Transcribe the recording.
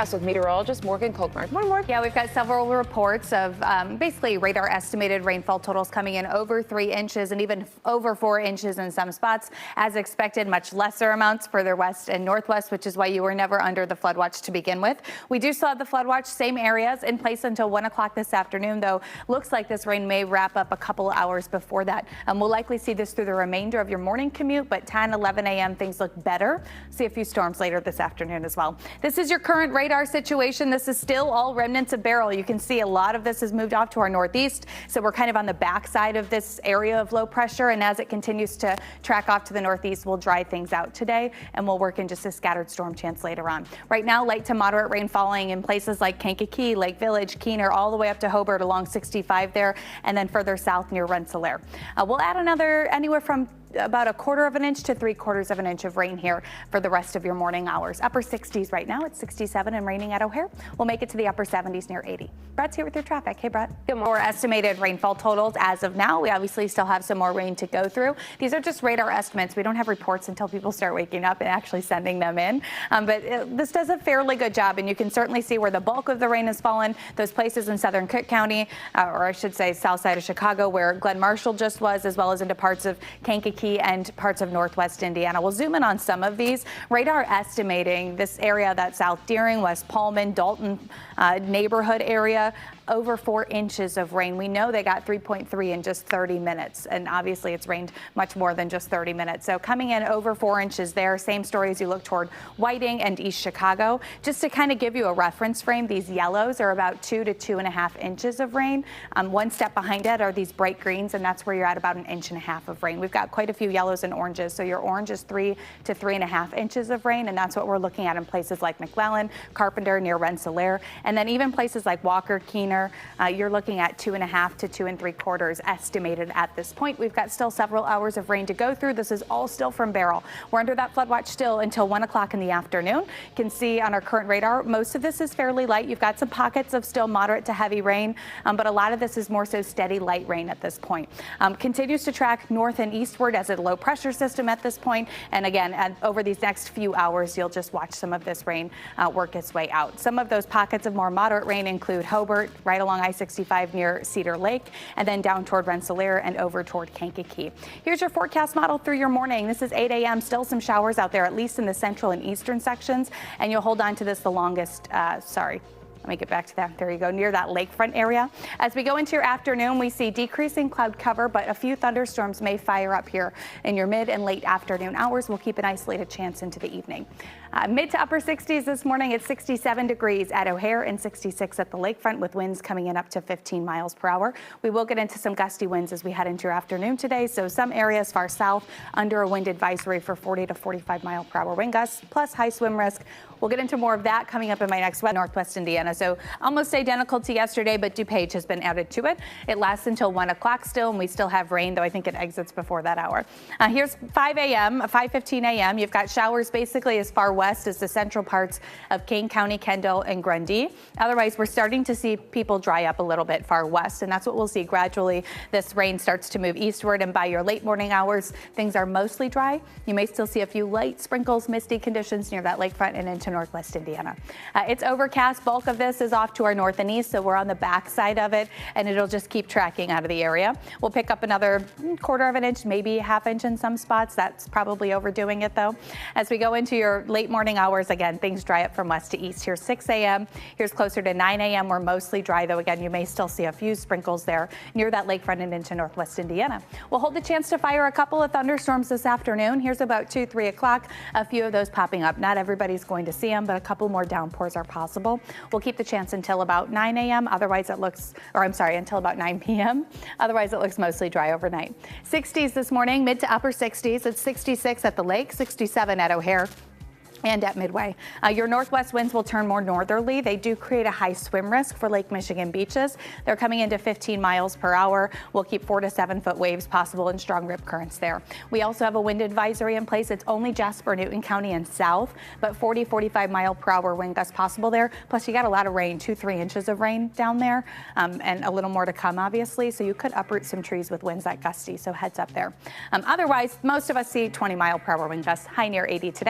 With meteorologist Morgan Kolkmeyer. Morning, Morgan. Yeah, we've got several reports of basically radar estimated rainfall totals coming in over 3 inches and even over 4 inches in some spots. As expected, much lesser amounts further west and northwest, which is why you were never under the flood watch to begin with. We do still have the flood watch, same areas in place until 1 o'clock this afternoon, though looks like this rain may wrap up a couple hours before that. We'll likely see this through the remainder of your morning commute, but 10, 11 a.m. things look better. See a few storms later this afternoon as well. This is your current radar situation. This is still all remnants of Beryl. You can see a lot of this has moved off to our northeast, so we're kind of on the backside of this area of low pressure, and as it continues to track off to the northeast, we'll dry things out today and we'll work in just a scattered storm chance later on. Right now, light to moderate rain falling in places like Kankakee, Lake Village, Keener, all the way up to Hobart along 65 there, and then further south near Rensselaer. We'll add anywhere from about 1/4 of an inch to 3/4 of an inch of rain here for the rest of your morning hours. Upper 60s right now. It's 67 and raining at O'Hare. We'll make it to the upper 70s near 80. Brett's here with your traffic. Hey, Brett. Good morning. More estimated rainfall totals as of now. We obviously still have some more rain to go through. These are just radar estimates. We don't have reports until people start waking up and actually sending them in. This does a fairly good job, and you can certainly see where the bulk of the rain has fallen. Those places in southern Cook County, or I should say south side of Chicago, where Glen Marshall just was, as well as into parts of Kankakee and parts of northwest Indiana. We'll zoom in on some of these. Radar estimating this area, that South Deering, West Pullman, Dalton neighborhood area, over 4 inches of rain. We know they got 3.3 in just 30 minutes, and obviously it's rained much more than just 30 minutes. So coming in over 4 inches there. Same story as you look toward Whiting and East Chicago. Just to kind of give you a reference frame, these yellows are about 2 to 2.5 inches of rain. One step behind it are these bright greens, and that's where you're at about 1.5 inches of rain. We've got quite a few yellows and oranges, so your orange is 3 to 3.5 inches of rain, and that's what we're looking at in places like McClellan, Carpenter, near Rensselaer, and then even places like Walker, Keener. You're looking at 2.5 to 2 3/4 estimated at this point. We've got still several hours of rain to go through. This is all still from Beryl. We're under that flood watch still until 1 o'clock in the afternoon. You can see on our current radar, most of this is fairly light. You've got some pockets of still moderate to heavy rain, but a lot of this is more so steady light rain at this point. Continues to track north and eastward as a low pressure system at this point. And again, over these next few hours, you'll just watch some of this rain work its way out. Some of those pockets of more moderate rain include Hobart, right along I-65 near Cedar Lake, and then down toward Rensselaer and over toward Kankakee. Here's your forecast model through your morning. This is 8 a.m. Still some showers out there, at least in the central and eastern sections, and you'll hold on to this the longest. Let me get back to that. There you go, near that lakefront area. As we go into your afternoon, we see decreasing cloud cover, but a few thunderstorms may fire up here in your mid and late afternoon hours. We'll keep an isolated chance into the evening. Mid to upper 60s this morning. It's 67 degrees at O'Hare and 66 at the lakefront, with winds coming in up to 15 miles per hour. We will get into some gusty winds as we head into your afternoon today. So some areas far south under a wind advisory for 40 to 45 mile per hour wind gusts, plus high swim risk. We'll get into more of that coming up in my next northwest Indiana. So almost identical to yesterday, but DuPage has been added to it. It lasts until 1 o'clock still, and we still have rain, though I think it exits before that hour. Here's 5:15 a.m. You've got showers basically as far west as the central parts of Kane County, Kendall, and Grundy. Otherwise, we're starting to see people dry up a little bit far west, and that's what we'll see gradually. This rain starts to move eastward, and by your late morning hours, things are mostly dry. You may still see a few light sprinkles, misty conditions near that lakefront and into northwest Indiana. It's overcast. Bulk of this is off to our north and east, so we're on the back side of it, and it'll just keep tracking out of the area. We'll pick up another 1/4 of an inch, maybe 1/2 inch in some spots. That's probably overdoing it, though. As we go into your late morning hours, again, things dry up from west to east. Here's 6 a.m. Here's closer to 9 a.m. We're mostly dry, though. Again, you may still see a few sprinkles there near that lakefront and into northwest Indiana. We'll hold the chance to fire a couple of thunderstorms this afternoon. Here's about 2, 3 o'clock. A few of those popping up. Not everybody's going to see them, but a couple more downpours are possible. We'll keep the chance until about 9 a.m. Otherwise it looks, or I'm sorry, until about 9 p.m. Otherwise it looks mostly dry overnight. 60s this morning, mid to upper 60s. It's 66 at the lake, 67 at O'Hare and at Midway. Your northwest winds will turn more northerly. They do create a high swim risk for Lake Michigan beaches. They're coming into 15 miles per hour. We'll keep 4 to 7 foot waves possible and strong rip currents there. We also have a wind advisory in place. It's only Jasper, Newton County and south, but 40, 45 mile per hour wind gusts possible there. Plus you got a lot of rain, 2, 3 inches of rain down there, and a little more to come, obviously. So you could uproot some trees with winds that gusty. So heads up there. Otherwise, most of us see 20 mile per hour wind gusts, high near 80 today.